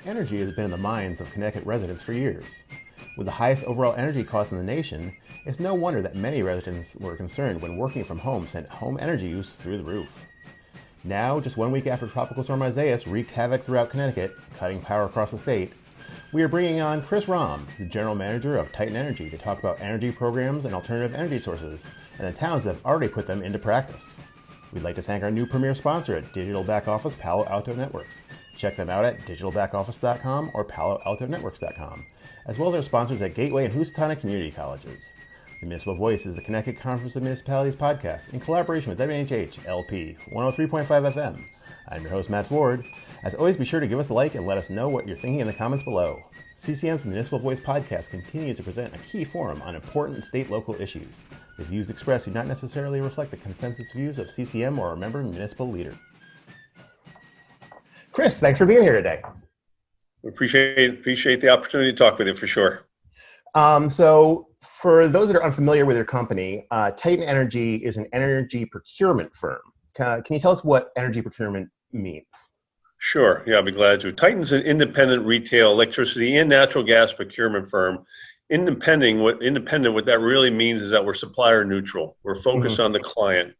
Energy has been in the minds of Connecticut residents for years. With the highest overall energy costs in the nation, it's no wonder that many residents were concerned when working from home sent home energy use through the roof. Now, just 1 week after Tropical Storm Isaias wreaked havoc throughout Connecticut, cutting power across the state, we are bringing on Chris Ramm, the General Manager of Titan Energy, to talk about energy programs and alternative energy sources, and the towns that have already put them into practice. We'd like to thank our new premier sponsor at Digital Back Office Palo Alto Networks. Check them out at digitalbackoffice.com or paloaltonetworks.com, as well as our sponsors at Gateway and Housatonic Community Colleges. The Municipal Voice is the Connecticut Conference of Municipalities podcast in collaboration with WNHH LP 103.5 FM. I'm your host, Matt Ford. As always, be sure to give us a like and let us know what you're thinking in the comments below. CCM's Municipal Voice podcast continues to present a key forum on important state-local issues. The views expressed do not necessarily reflect the consensus views of CCM or a member municipal leader. Chris, thanks for being here today. Appreciate the opportunity to talk with you for sure. So for those that are unfamiliar with your company, Titan Energy is an energy procurement firm. Can you tell us what energy procurement means? Sure. Yeah, I'll be glad to. Titan's an independent retail electricity and natural gas procurement firm. Independent, what that really means is that we're supplier neutral. We're focused on the client.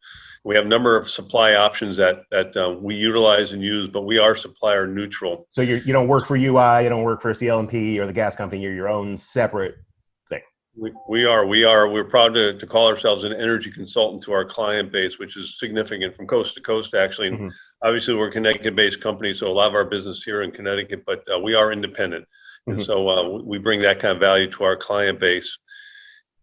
We have a number of supply options that we utilize and use, but we are supplier neutral. So you don't work for UI, you don't work for CL&P or the gas company. You're your own separate thing. We're proud to call ourselves an energy consultant to our client base, which is significant from coast to coast, actually. And obviously, we're a Connecticut-based company, so a lot of our business here in Connecticut, but we are independent. And so we bring that kind of value to our client base.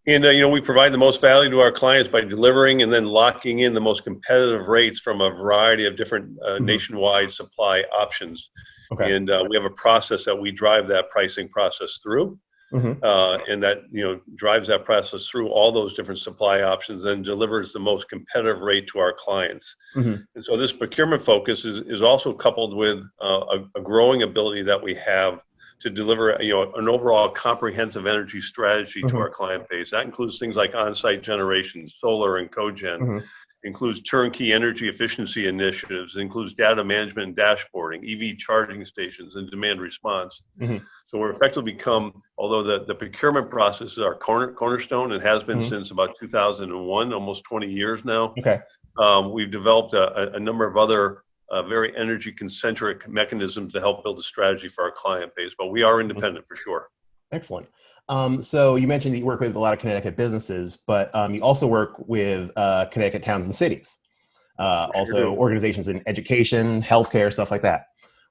And, we provide the most value to our clients by delivering and then locking in the most competitive rates from a variety of different nationwide supply options. Okay. And we have a process that we drive that pricing process through. And that, drives that process through all those different supply options and delivers the most competitive rate to our clients. And so this procurement focus is also coupled with a growing ability that we have to deliver, an overall comprehensive energy strategy to our client base. That includes things like on-site generation, solar and cogen, includes turnkey energy efficiency initiatives, includes data management and dashboarding, EV charging stations, and demand response. So we're effectively become, although the procurement process is our cornerstone, and has been since about 2001, almost 20 years now. Okay. We've developed a number of other very energy concentric mechanisms to help build a strategy for our client base, but we are independent for sure. Excellent. So you mentioned that you work with a lot of Connecticut businesses, but you also work with Connecticut towns and cities, also organizations in education, healthcare, stuff like that.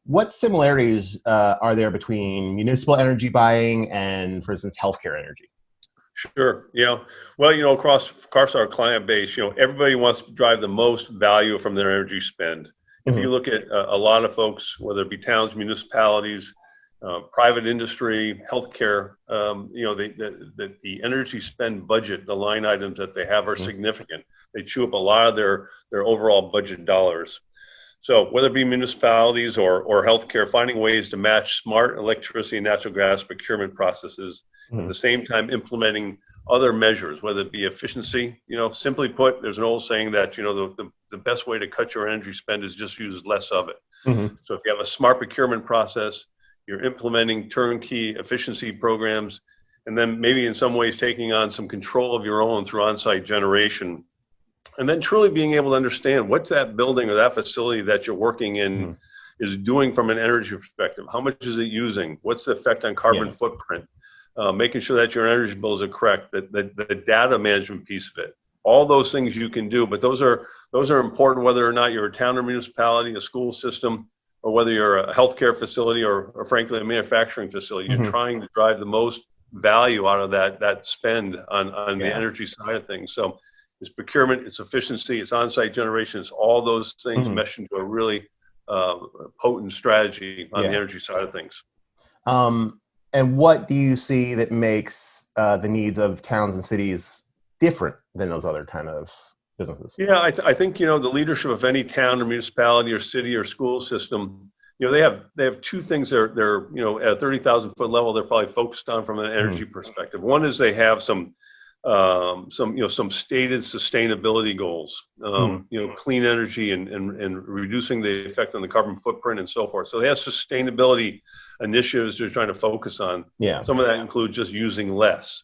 What similarities are there between municipal energy buying and, for instance, healthcare energy? Sure. Yeah. Well, across our client base, everybody wants to drive the most value from their energy spend. If you look at a lot of folks, whether it be towns, municipalities, private industry, healthcare, the energy spend budget, the line items that they have are significant. They chew up a lot of their overall budget dollars. So whether it be municipalities or healthcare, finding ways to match smart electricity and natural gas procurement processes, at the same time implementing other measures, whether it be efficiency. Simply put, there's an old saying that, the best way to cut your energy spend is just use less of it. So if you have a smart procurement process, you're implementing turnkey efficiency programs, and then maybe in some ways taking on some control of your own through on-site generation, and then truly being able to understand what that building or that facility that you're working in is doing from an energy perspective. How much is it using? What's the effect on carbon footprint? Making sure that your energy bills are correct, the data management piece of it. All those things you can do, but those are important whether or not you're a town or municipality, a school system, or whether you're a healthcare facility or frankly a manufacturing facility. You're trying to drive the most value out of that spend on the energy side of things. So it's procurement, it's efficiency, it's on-site generation, it's all those things mesh into a really potent strategy on the energy side of things. And what do you see that makes the needs of towns and cities different than those other kind of businesses? Yeah, I think the leadership of any town or municipality or city or school system, they have two things they're at a 30,000 foot level they're probably focused on from an energy perspective. One is they have some some stated sustainability goals, clean energy and reducing the effect on the carbon footprint and so forth. So they have sustainability initiatives they're trying to focus on. Yeah. Some of that includes just using less.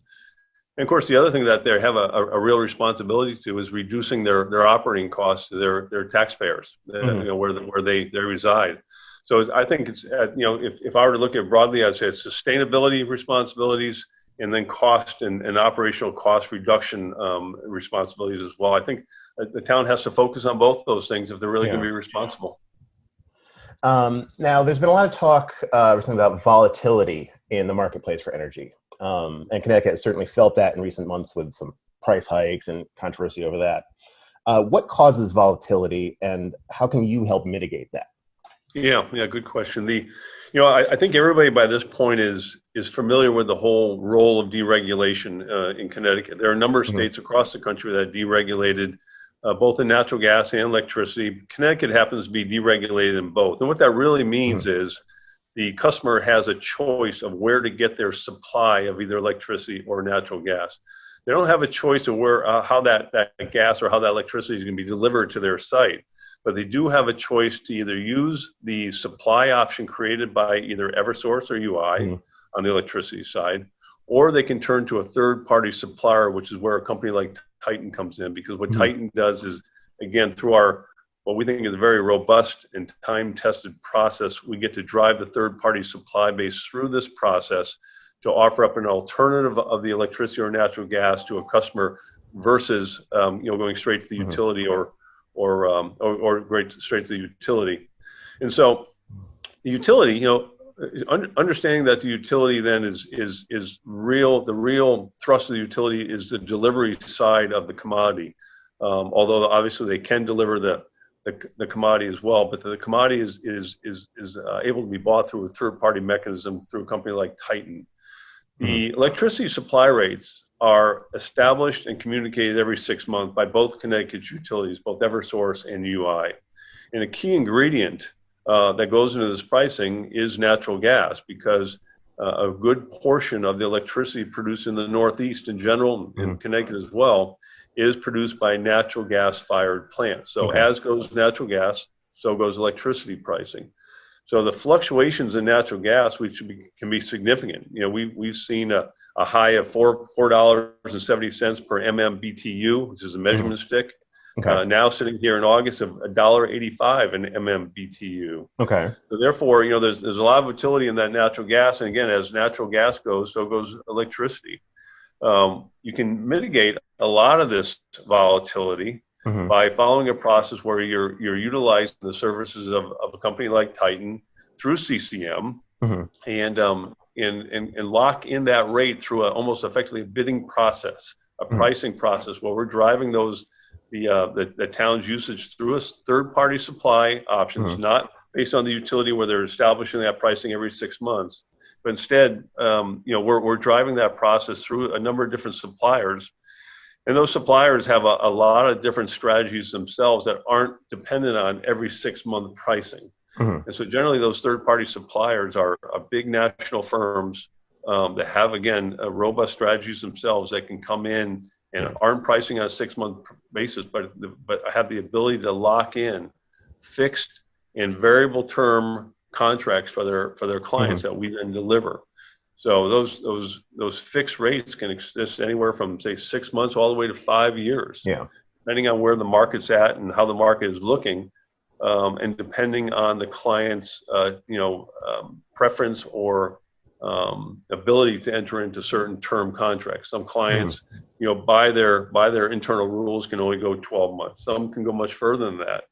And of course, the other thing that they have a real responsibility to is reducing their operating costs to their taxpayers, where they reside. So I think it's if I were to look at it broadly, I'd say it's sustainability responsibilities and then cost and operational cost reduction responsibilities as well. I think the town has to focus on both those things if they're really going to be responsible. Now, there's been a lot of talk recently about volatility in the marketplace for energy. And Connecticut has certainly felt that in recent months with some price hikes and controversy over that. What causes volatility, and how can you help mitigate that? Yeah, good question. I think everybody by this point is familiar with the whole role of deregulation in Connecticut. There are a number of states across the country that deregulated both in natural gas and electricity. Connecticut happens to be deregulated in both. And what that really means is the customer has a choice of where to get their supply of either electricity or natural gas. They don't have a choice of where how that gas or how that electricity is going to be delivered to their site. But they do have a choice to either use the supply option created by either Eversource or UI on the electricity side, or they can turn to a third-party supplier, which is where a company like Titan comes in, because what Titan does is, again, through our what we think is a very robust and time-tested process, we get to drive the third-party supply base through this process to offer up an alternative of the electricity or natural gas to a customer versus going straight to the utility or straight to the utility. And so the utility, understanding that the utility then is real. The real thrust of the utility is the delivery side of the commodity. Although obviously they can deliver the commodity as well, but the commodity is able to be bought through a third-party mechanism through a company like Titan. The electricity supply rates are established and communicated every 6 months by both Connecticut utilities, both Eversource and UI. And a key ingredient that goes into this pricing is natural gas, because a good portion of the electricity produced in the Northeast in general, in Connecticut as well, is produced by natural gas-fired plants. So as goes natural gas, so goes electricity pricing. So the fluctuations in natural gas can be significant. We've seen a high of $4.70 per MMBTU, which is a measurement stick. Now sitting here in August of $1.85 an MMBTU. So therefore, there's a lot of utility in that natural gas, and again, as natural gas goes, so goes electricity. You can mitigate a lot of this volatility by following a process where you're utilizing the services of a company like Titan through CCM and lock in that rate through almost effectively a bidding process, a pricing process where we're driving the town's usage through a third-party supply options, not based on the utility where they're establishing that pricing every 6 months, but instead, we're driving that process through a number of different suppliers. And those suppliers have a lot of different strategies themselves that aren't dependent on every 6-month pricing. And so generally those third-party suppliers are big national firms that have, again, robust strategies themselves that can come in and aren't pricing on a 6-month basis, but have the ability to lock in fixed and variable term contracts for their clients that we then deliver. So those fixed rates can exist anywhere from, say, 6 months all the way to 5 years, depending on where the market's at and how the market is looking, and depending on the client's preference or ability to enter into certain term contracts. Some clients, by their internal rules, can only go 12 months. Some can go much further than that.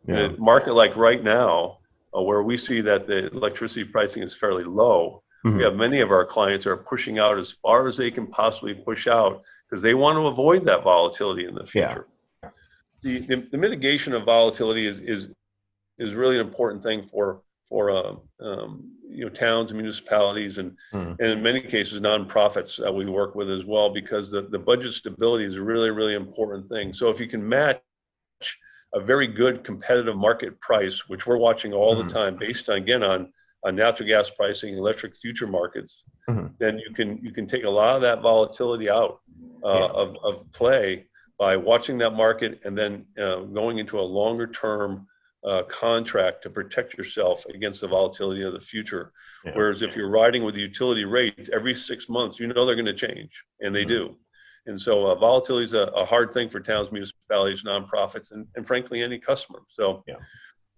In a market like right now, where we see that the electricity pricing is fairly low, we have many of our clients that are pushing out as far as they can possibly push out because they want to avoid that volatility in the future. The mitigation of volatility is really an important thing for towns and municipalities and in many cases nonprofits that we work with as well, because the budget stability is a really, really important thing. So if you can match a very good competitive market price, which we're watching all the time based on, again, on natural gas pricing, electric future markets, then you can take a lot of that volatility out of play by watching that market and then going into a longer term contract to protect yourself against the volatility of the future. Whereas if you're riding with the utility rates every 6 months, you know they're going to change, and they do. And so volatility is a hard thing for towns, municipalities, nonprofits, and frankly, any customer. So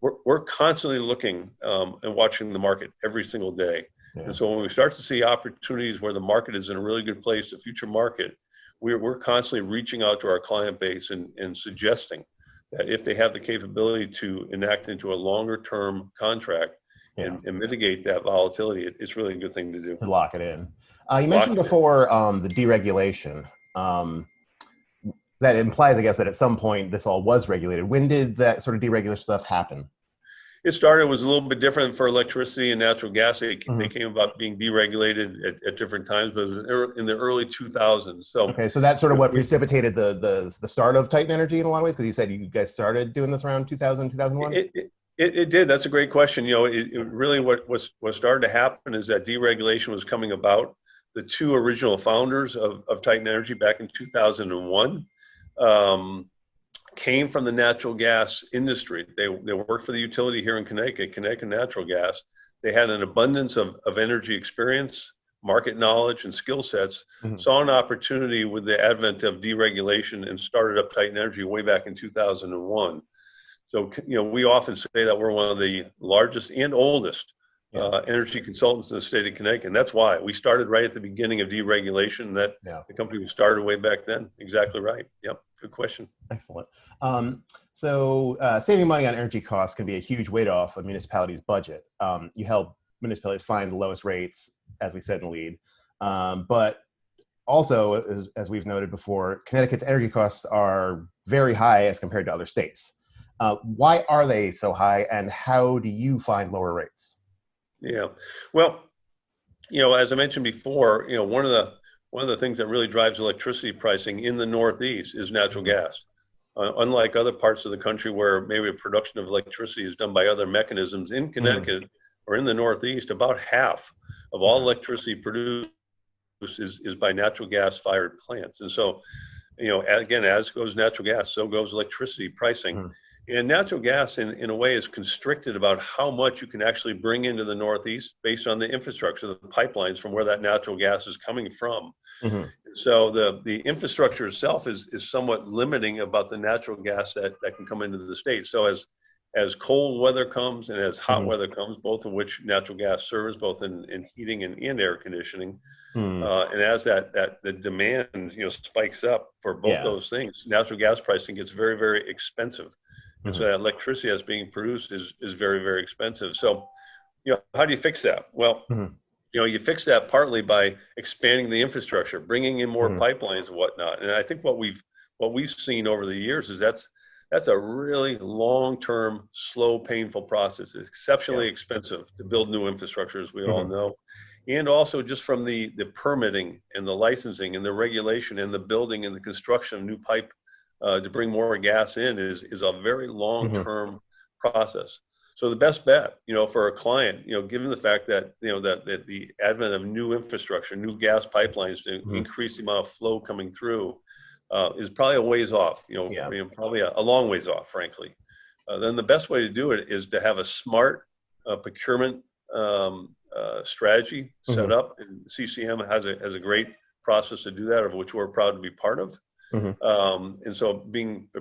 we're constantly looking and watching the market every single day. And so when we start to see opportunities where the market is in a really good place, the future market, we're constantly reaching out to our client base and suggesting that if they have the capability to enact into a longer term contract and mitigate that volatility, it's really a good thing to do. To lock it in. You mentioned before the deregulation. That implies, I guess, that at some point this all was regulated. When did that sort of deregulation stuff happen? It was a little bit different for electricity and natural gas. They came about being deregulated at different times, but it was in the early 2000s. So so that's sort of what precipitated the start of Titan Energy in a lot of ways, because you said you guys started doing this around 2000, 2001? It did. That's a great question. It really what started to happen is that deregulation was coming about. The two original founders of Titan Energy back in 2001 came from the natural gas industry. They worked for the utility here in Connecticut Natural Gas. They had an abundance of energy experience, market knowledge, and skill sets, saw an opportunity with the advent of deregulation and started up Titan Energy way back in 2001. So, we often say that we're one of the largest and oldest energy consultants in the state of Connecticut. And that's why we started right at the beginning of deregulation. The company we started way back then. Exactly right. Yep. Good question. Excellent. So saving money on energy costs can be a huge weight off a municipality's budget. You help municipalities find the lowest rates, as we said in the lead. But also, as we've noted before, Connecticut's energy costs are very high as compared to other states. Why are they so high, and how do you find lower rates? Yeah, well, as I mentioned before, one of the things that really drives electricity pricing in the Northeast is natural gas. Unlike other parts of the country where maybe the production of electricity is done by other mechanisms, in Connecticut or in the Northeast, about half of all electricity produced is by natural gas fired plants. And so, again, as goes natural gas, so goes electricity pricing. And natural gas, in a way, is constricted about how much you can actually bring into the Northeast based on the infrastructure, the pipelines from where that natural gas is coming from. So the infrastructure itself is somewhat limiting about the natural gas that can come into the state. So as cold weather comes and as hot weather comes, both of which natural gas serves, both in heating and air conditioning, and as the demand spikes up for both those things, natural gas pricing gets very, very expensive. And so that electricity that's being produced is very, very expensive. So, how do you fix that? Well, you fix that partly by expanding the infrastructure, bringing in more pipelines and whatnot. And I think what we've seen over the years is that's a really long-term, slow, painful process. It's exceptionally expensive to build new infrastructure, as we all know. And also just from the permitting and the licensing and the regulation and the building and the construction of new pipe to bring more gas in is a very long-term process. So the best bet, for a client, given the fact that, that the advent of new infrastructure, new gas pipelines to increase the amount of flow coming through is probably a ways off, probably a long ways off, frankly. Then the best way to do it is to have a smart procurement strategy set up. And CCM has a great process to do that, of which we're proud to be part of. And so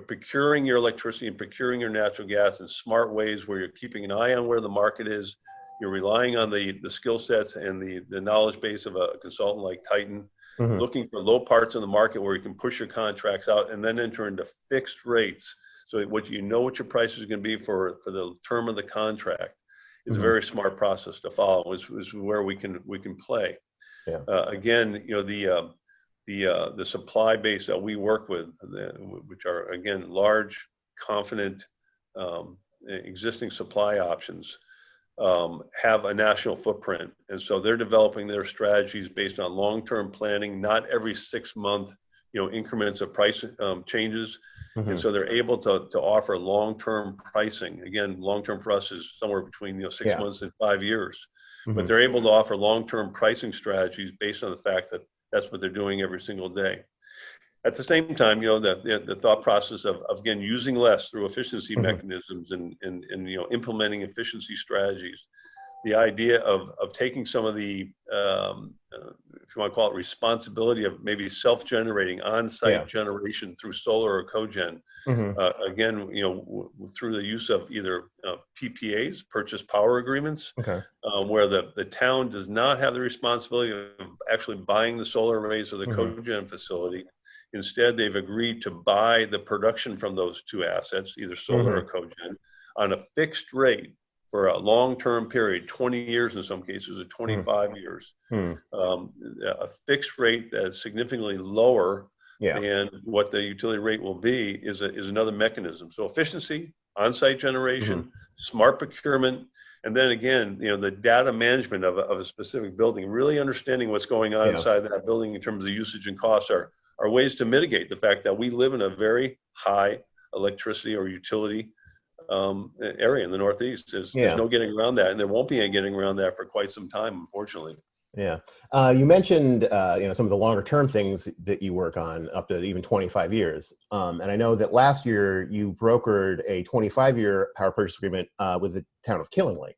procuring your electricity and procuring your natural gas in smart ways where you're keeping an eye on where the market is, you're relying on the skill sets and the knowledge base of a consultant like Titan, looking for low parts of the market where you can push your contracts out and then enter into fixed rates. So what your price is going to be for the term of the contract is a very smart process to follow, is where we can play. Again, the supply base that we work with, which are, again, large, confident, existing supply options, have a national footprint. And so they're developing their strategies based on long-term planning, not every 6-month, increments of price changes. And so they're able to offer long-term pricing. Again, long-term for us is somewhere between 6 months and 5 years. but they're able to offer long-term pricing strategies based on the fact that that's what they're doing every single day. At the same time, the thought process of again using less through efficiency mechanisms and implementing efficiency strategies. The idea of taking some of the if you want to call it responsibility of maybe self-generating on-site generation through solar or cogen, again, through the use of either PPAs, purchase power agreements, where the town does not have the responsibility of actually buying the solar arrays or the cogen facility. Instead, they've agreed to buy the production from those two assets, either solar or cogen, on a fixed rate for a long-term period, 20 years in some cases, or 25 years. A fixed rate that's significantly lower than what the utility rate will be is another mechanism. So efficiency, on-site generation, smart procurement, and then again, the data management of a specific building, really understanding what's going on inside that building in terms of usage and costs are ways to mitigate the fact that we live in a very high electricity or utility area in the Northeast. There's no getting around that, and there won't be any getting around that for quite some time, unfortunately. Yeah. You mentioned, some of the longer term things that you work on up to even 25 years. And I know that last year you brokered a 25-year power purchase agreement with the town of Killingly.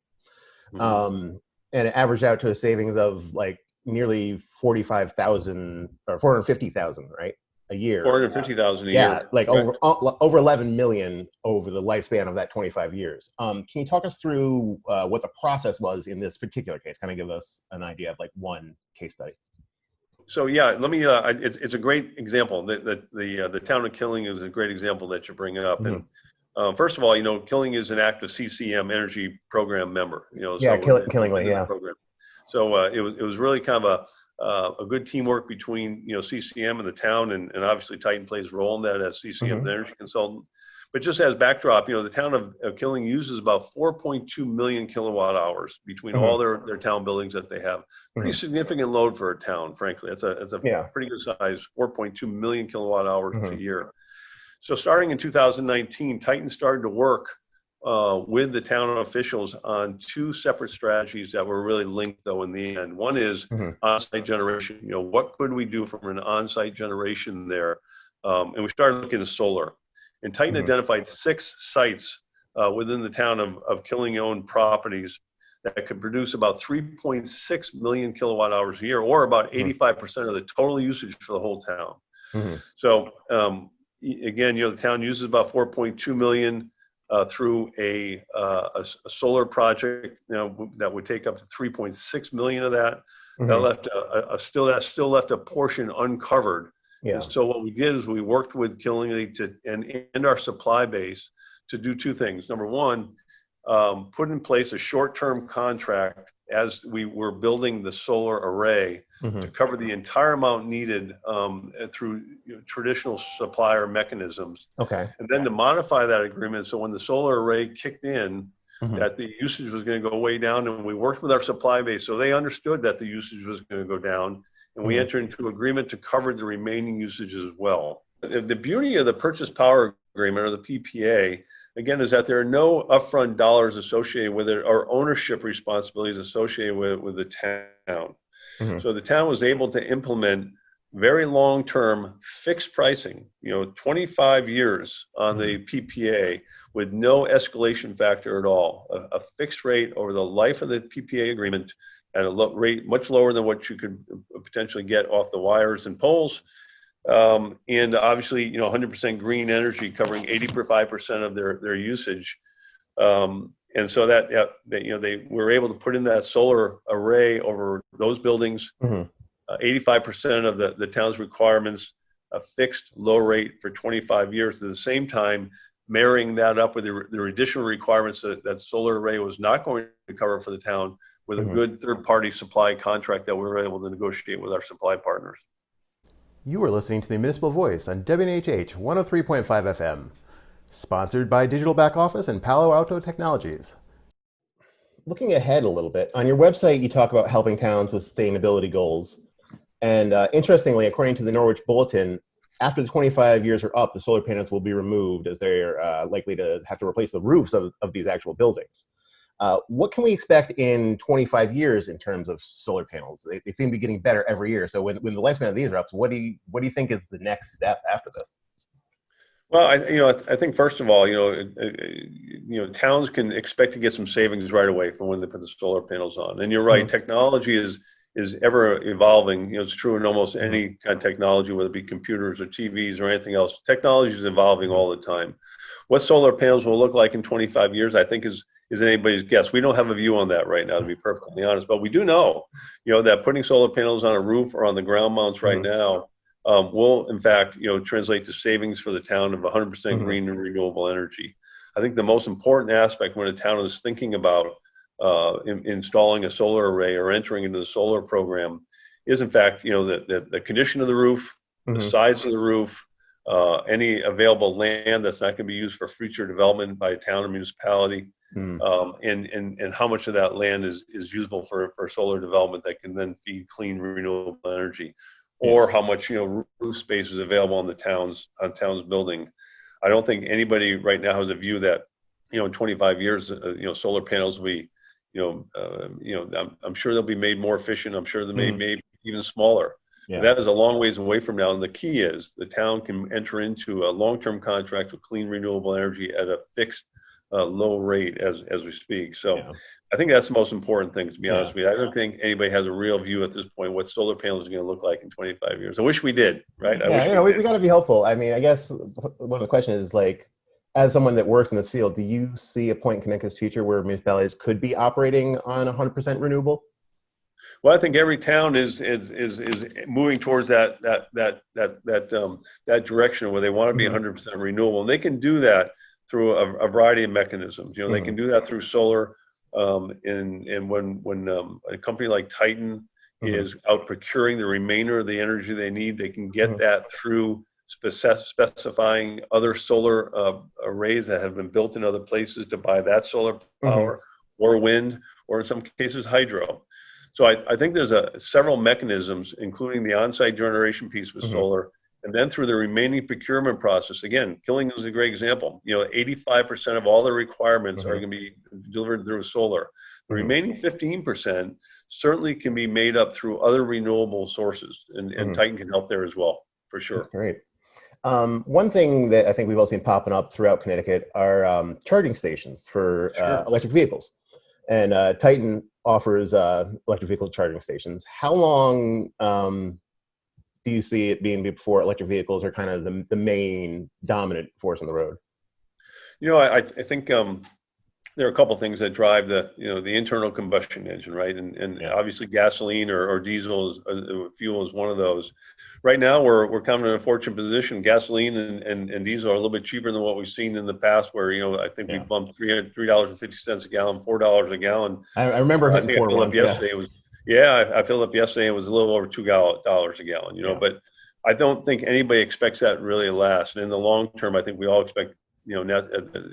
And it averaged out to a savings of like nearly 45,000 or 450,000, right? A year. 450,000 a year. Yeah, like over 11 million over the lifespan of that 25 years. Can you talk us through what the process was in this particular case? Kind of give us an idea of like one case study. So yeah, let me. It's a great example. The town of Killing is a great example that you bring up. And first of all, Killing is an active CCM Energy Program member. Killingly. Program. So it was really kind of a good teamwork between CCM and the town, and obviously Titan plays a role in that as CCM's energy consultant. But just as backdrop, the town of Killing uses about 4.2 million kilowatt hours between all their town buildings that they have. Pretty significant load for a town, frankly. It's a pretty good size, 4.2 million kilowatt hours a year. So starting in 2019, Titan started to work with the town officials on two separate strategies that were really linked, though, in the end. One is on-site generation. What could we do from an on-site generation there? And we started looking at solar. And Titan identified 6 sites within the town of Killing-owned properties that could produce about 3.6 million kilowatt hours a year, or about 85% of the total usage for the whole town. So again, the town uses about 4.2 million through a solar project, that would take up to 3.6 million of that. That left still left a portion uncovered. And so what we did is we worked with Killingly and our supply base to do two things. Number one, put in place a short-term contract as we were building the solar array to cover the entire amount needed through traditional supplier mechanisms. And then to modify that agreement so when the solar array kicked in, that the usage was going to go way down, and we worked with our supply base so they understood that the usage was going to go down, and we entered into agreement to cover the remaining usage as well. The beauty of the purchase power agreement, or the PPA, again, is that there are no upfront dollars associated with it or ownership responsibilities associated with the town. So the town was able to implement very long-term fixed pricing, 25 years on the PPA with no escalation factor at all, a fixed rate over the life of the PPA agreement at a rate much lower than what you could potentially get off the wires and poles. And obviously, 100% green energy covering 85% of their usage. And so that they were able to put in that solar array over those buildings, 85% of the town's requirements, a fixed low rate for 25 years. At the same time, marrying that up with the additional requirements that solar array was not going to cover for the town, with a good third-party supply contract that we were able to negotiate with our supply partners. You are listening to the Municipal Voice on WNHH 103.5 FM, sponsored by Digital Back Office and Palo Alto Technologies. Looking ahead a little bit, on your website you talk about helping towns with sustainability goals. And interestingly, according to the Norwich Bulletin, after the 25 years are up, the solar panels will be removed as they're likely to have to replace the roofs of these actual buildings. What can we expect in 25 years in terms of solar panels? They seem to be getting better every year. So when the lifespan of these are up, what do you think is the next step after this? Well, I think first of all, towns can expect to get some savings right away from when they put the solar panels on. And you're right, technology is ever evolving. It's true in almost any kind of technology, whether it be computers or TVs or anything else. Technology is evolving all the time. What solar panels will look like in 25 years, I think is anybody's guess. We don't have a view on that right now, to be perfectly honest. But we do know, that putting solar panels on a roof or on the ground mounts right now will, in fact, translate to savings for the town of 100% green and renewable energy. I think the most important aspect when a town is thinking about installing a solar array or entering into the solar program is, in fact, the condition of the roof, the size of the roof, any available land that's not going to be used for future development by a town or municipality, and how much of that land is usable for solar development that can then feed clean renewable energy, or how much roof space is available on town's building. I don't think anybody right now has a view that in 25 years solar panels will be I'm sure they'll be made more efficient. I'm sure they'll be made even smaller. Yeah. That is a long ways away from now. And the key is the town can enter into a long-term contract with clean renewable energy at a fixed low rate as we speak. So I think that's the most important thing, to be honest with you. I don't think anybody has a real view at this point what solar panels are going to look like in 25 years. I wish we did, right? We got to be hopeful. I mean, I guess one of the questions is, like, as someone that works in this field, do you see a point in Connecticut's future where municipalities could be operating on 100% renewable? Well, I think every town is moving towards that direction where they want to be 100% renewable, and they can do that through a variety of mechanisms. They can do that through solar, and when a company like Titan is out procuring the remainder of the energy they need, they can get that through specifying other solar arrays that have been built in other places to buy that solar power, or wind, or in some cases hydro. So I think there's several mechanisms, including the on-site generation piece with solar, and then through the remaining procurement process. Again, Killing is a great example. 85% of all the requirements are going to be delivered through solar. The remaining 15% certainly can be made up through other renewable sources, and Titan can help there as well, for sure. That's great. One thing that I think we've all seen popping up throughout Connecticut are charging stations for electric vehicles. And Titan offers electric vehicle charging stations. How long do you see it being before electric vehicles are kind of the main dominant force on the road? I think there are a couple of things that drive the internal combustion engine, right? And obviously gasoline or diesel fuel is one of those. Right now we're kind of in a fortunate position. Gasoline and diesel are a little bit cheaper than what we've seen in the past, where I think we bumped $3.50 a gallon, $4 a gallon. I remember hitting $4 once. I filled up yesterday. It was a little over $2 a gallon. But I don't think anybody expects that really to last. And in the long term, I think we all expect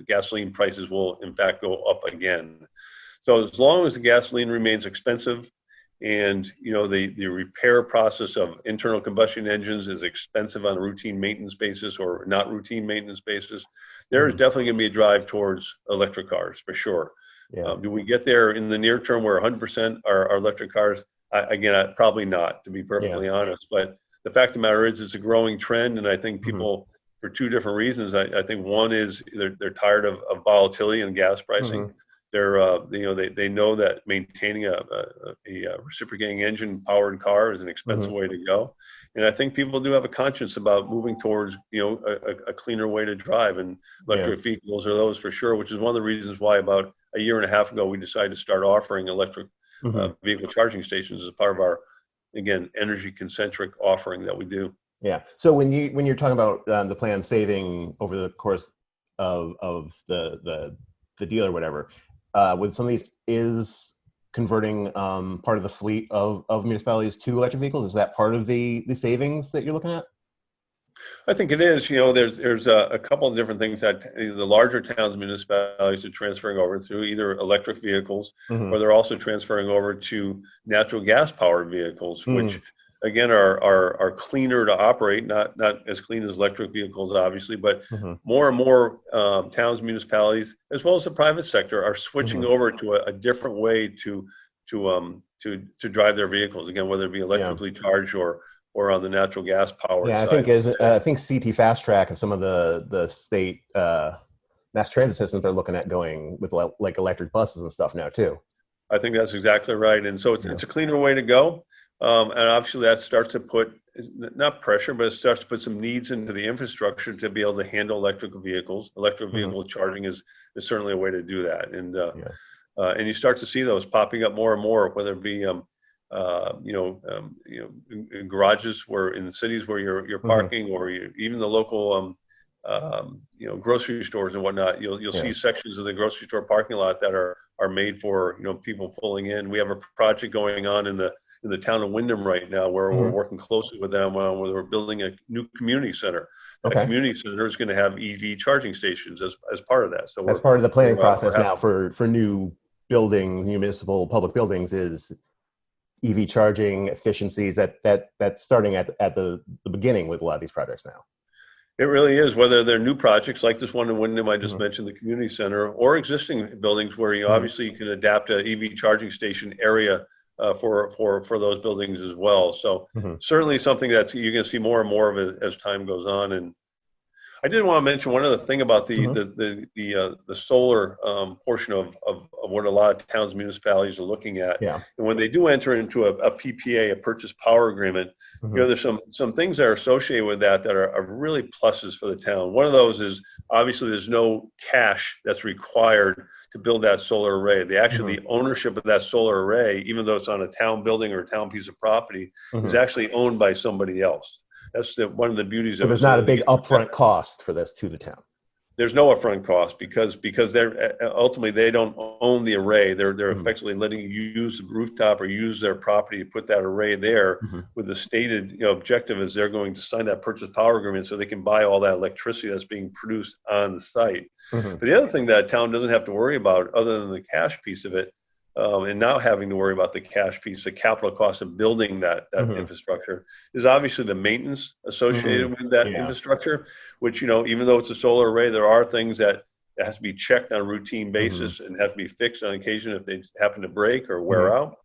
gasoline prices will in fact go up again. So as long as the gasoline remains expensive, and the repair process of internal combustion engines is expensive on a routine maintenance basis or not routine maintenance basis, there is definitely going to be a drive towards electric cars, for sure. Do we get there in the near term where 100% are electric cars? Again, probably not, to be perfectly honest. But the fact of the matter is, it's a growing trend, and I think people, for two different reasons. I think one is they're tired of volatility and gas pricing. They know that maintaining a reciprocating engine powered car is an expensive way to go, and I think people do have a conscience about moving towards a cleaner way to drive, and electric vehicles are those for sure. Which is one of the reasons why about a year and a half ago we decided to start offering electric vehicle charging stations as part of our, again, energy concentric offering that we do. Yeah. So when you're talking about the plan saving over the course of the deal or whatever, with some of these, is converting part of the fleet of municipalities to electric vehicles? Is that part of the savings that you're looking at? I think it is. There's a couple of different things that the larger towns and municipalities are transferring over through either electric vehicles, or they're also transferring over to natural gas powered vehicles, which again, are cleaner to operate, not as clean as electric vehicles, obviously, but more and more towns, municipalities, as well as the private sector, are switching over to a different way to drive their vehicles. Again, whether it be electrically charged or on the natural gas powered Yeah, side. I think CT Fast Track and some of the state mass transit systems are looking at going with like electric buses and stuff now too. I think that's exactly right. And so it's a cleaner way to go. And obviously that starts to put, not pressure, but it starts to put some needs into the infrastructure to be able to handle electric vehicles. Electric vehicle charging is certainly a way to do that. And and you start to see those popping up more and more, whether it be in garages where in the cities where you're parking, or even the local grocery stores and whatnot. You'll see sections of the grocery store parking lot that are made for people pulling in. We have a project going on in the town of Windham right now where we're working closely with them where we're building a new community center. That community center is going to have EV charging stations as part of that. So that's part of the planning process now for new municipal public buildings is EV charging efficiencies. That's starting at the beginning with a lot of these projects now. It really is, whether they're new projects like this one in Windham I just mentioned, the community center, or existing buildings where obviously you can adapt an EV charging station area for those buildings as well. So certainly something that you're going to see more and more of it as time goes on. And I did want to mention one other thing about the solar portion of what a lot of towns, municipalities are looking at. And when they do enter into a PPA, a purchase power agreement, there's some things that are associated with that are really pluses for the town. One of those is obviously there's no cash that's required to build that solar array. The ownership of that solar array, even though it's on a town building or a town piece of property, is actually owned by somebody else. That's one of the beauties of it. There's not a big upfront cost for this to the town. There's no upfront cost because they're ultimately they don't own the array. They're effectively letting you use the rooftop or use their property to put that array there with the stated objective is they're going to sign that purchase power agreement so they can buy all that electricity that's being produced on the site. But the other thing that a town doesn't have to worry about other than the cash piece of it, and not having to worry about the cash piece, the capital cost of building that infrastructure, is obviously the maintenance associated with that infrastructure, which, even though it's a solar array, there are things that has to be checked on a routine basis and have to be fixed on occasion if they happen to break or wear out.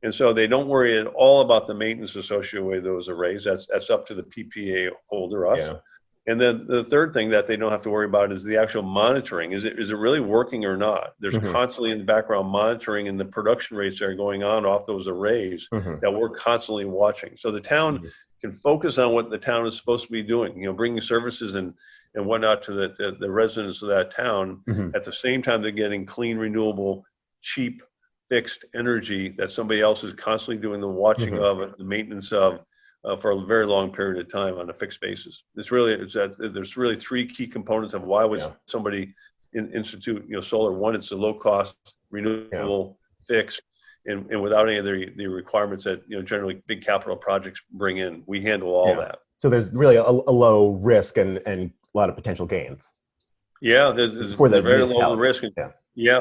And so they don't worry at all about the maintenance associated with those arrays. That's up to the PPA holder, us. And then the third thing that they don't have to worry about is the actual monitoring. Is it really working or not? There's constantly in the background monitoring and the production rates that are going on off those arrays that we're constantly watching. So the town can focus on what the town is supposed to be doing, bringing services and whatnot to the residents of that town. At the same time, they're getting clean, renewable, cheap, fixed energy that somebody else is constantly doing the watching of, the maintenance of, for a very long period of time on a fixed basis. There's really three key components of why would somebody institute solar. One, it's a low cost, renewable, fixed, and without any of the requirements that generally big capital projects bring in. We handle all that. So there's really a low risk and a lot of potential gains. Yeah, there's very low risk.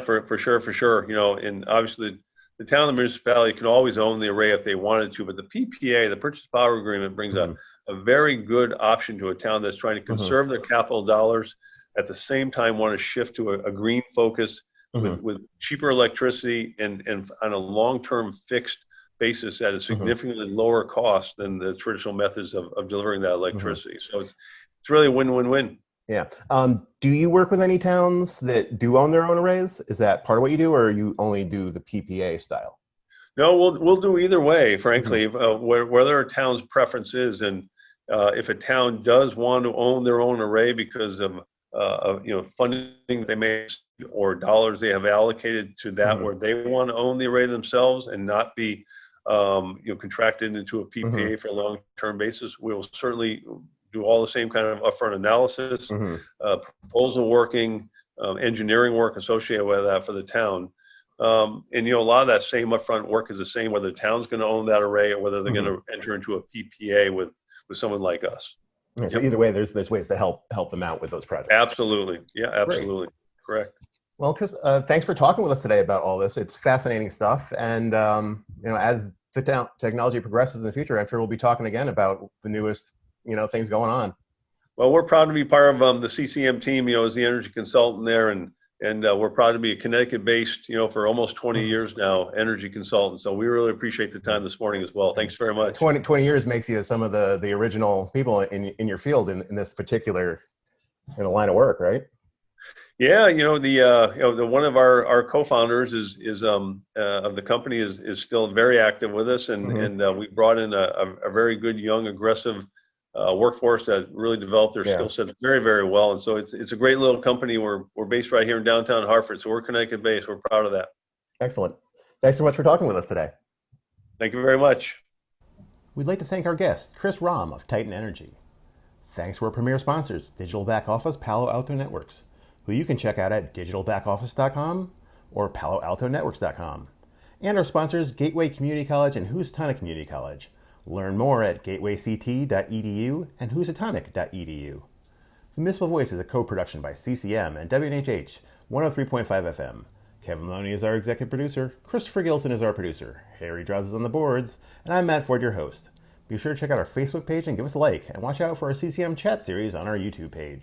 For sure. And obviously the town and the municipality can always own the array if they wanted to, but the PPA, the purchase power agreement, brings a very good option to a town that's trying to conserve their capital dollars, at the same time want to shift to a green focus with cheaper electricity and on a long-term fixed basis at a significantly lower cost than the traditional methods of delivering that electricity. So it's really a win-win-win. Yeah. Do you work with any towns that do own their own arrays? Is that part of what you do, or you only do the PPA style? No, we'll do either way, frankly, whether a town's preference is. And if a town does want to own their own array because of funding they may or dollars they have allocated to that, where they want to own the array themselves and not be contracted into a PPA for a long-term basis, we will certainly do all the same kind of upfront analysis, proposal working, engineering work associated with that for the town. And a lot of that same upfront work is the same whether the town's going to own that array or whether they're going to enter into a PPA with someone like us. So either way, there's ways to help them out with those projects. Absolutely. Yeah, absolutely. Great. Correct. Well, Chris, thanks for talking with us today about all this. It's fascinating stuff. And, as technology progresses in the future, I'm sure we'll be talking again about the newest, things going on. Well, we're proud to be part of the CCM team, as the energy consultant there, and we're proud to be a Connecticut-based, for almost 20 years now, energy consultant. So we really appreciate the time this morning as well. Thanks very much. 20 years makes you some of the original people in your field in this particular line of work, right? Yeah, the one of our co-founders is of the company is still very active with us, and we brought in a very good, young, aggressive workforce that really developed their skill sets very, very well. And so it's a great little company. We're based right here in downtown Hartford, so we're Connecticut based. We're proud of that. Excellent. Thanks so much for talking with us today. Thank you very much. We'd like to thank our guest, Chris Ramm of Titan Energy. Thanks to our premier sponsors, Digital Back Office Palo Alto Networks, who you can check out at digitalbackoffice.com or paloaltonetworks.com. And our sponsors, Gateway Community College and Housatonic Community College. Learn more at gatewayct.edu and housatonic.edu. The Municipal Voice is a co-production by CCM and WNHH 103.5 FM. Kevin Loney is our executive producer, Christopher Gilson is our producer, Harry Draws is on the boards, and I'm Matt Ford, your host. Be sure to check out our Facebook page and give us a like, and watch out for our CCM chat series on our YouTube page.